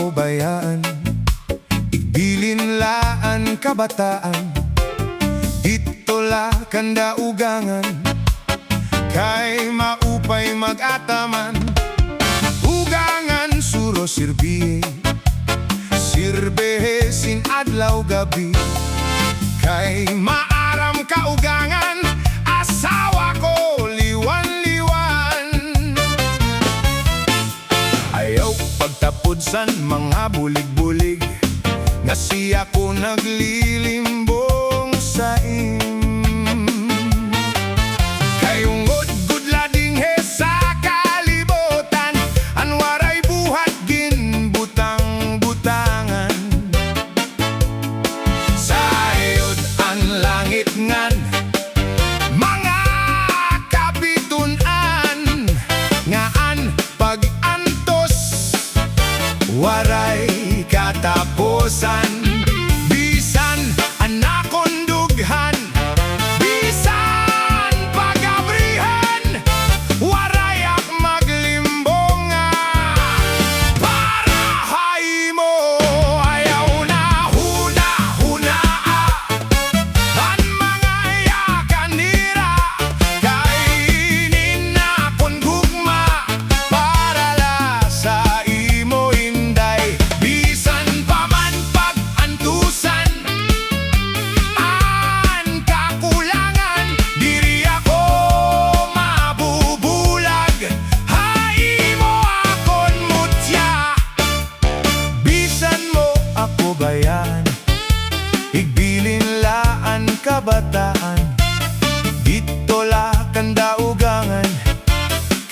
ako bayaan, igbilin laan kabataan. Dito la kanda ugangan, kay maupay mag-ataman. Ugangan suro sirbihe, sirbehe sin adlaw gabi. Kay maaram ka ugangan, asawa ko liwan-liwan. Ayaw pagtapudsan mga bulig-bulig, nga siya ko naglilimbong sa kayungod gudla dinghe sa kalibutan, anwaray buhat gin butang-butangan. Sayod ang langit ngan, mga kapitunan, ngaan pag-antos, waray katapusan. Bisan anakon dughan, bisan pagabrihan, warayak maglimbonga. Para haymo ayaw na huna-hunaa, an mga yakanira, kainin akon gugma, para la sa imo inday. Bisan pa man pag-antusan, an kakulangan, diri ako mabubulag. Haimo akon mutya, bisan mo ako bayaan, igbilin laan kabataan. Dito la kanda ugangan,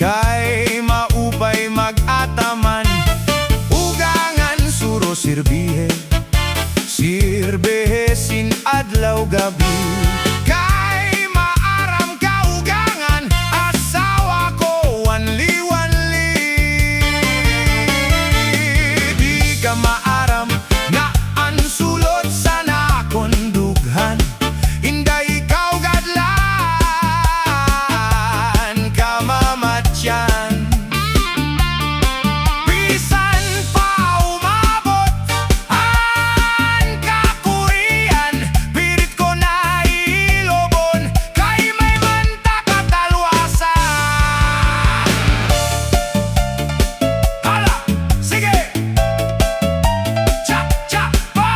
kay maupay mag-ataman. Ugangan suro sirbihe, sirbehe sin adlaw gabi. Kay maaram ka ugangan, asawa ko wanli-wanli. Di ka maaram na ansulot sa nakon dughan, inday ikaw gadlan ka mamatyan. Bisan pa umabot ang kakurian, pirit ko na ilobon, kay may manta katalwasan. Hala, sige! Chap, chap, pa!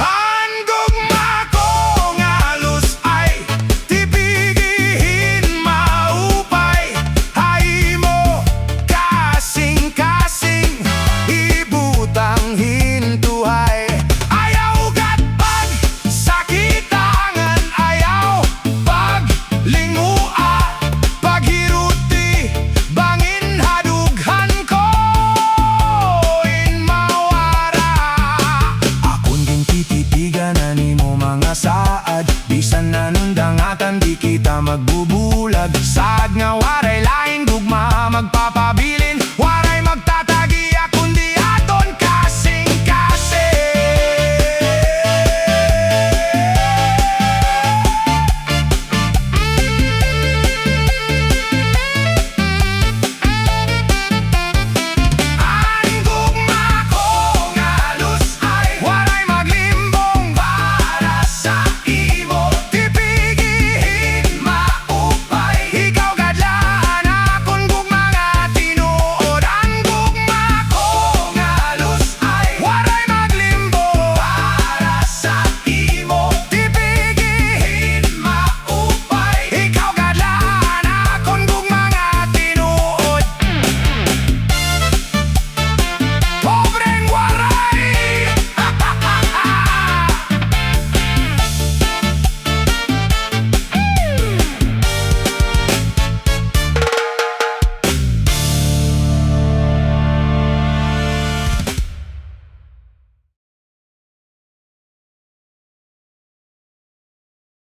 Ang gugma ko nga halus ay tipigihin maupay. Haymo kasing-kasing, ibutang hintuhay. Ayaw gatpag sakitangan, ayaw paglingua, paghiruti bangin hadughan ko in mawara. Akon din tititigan na nimo mga saad, bisan nanundangatan di kita magbubulag. Saad nga waray laing gugma magpapabilin,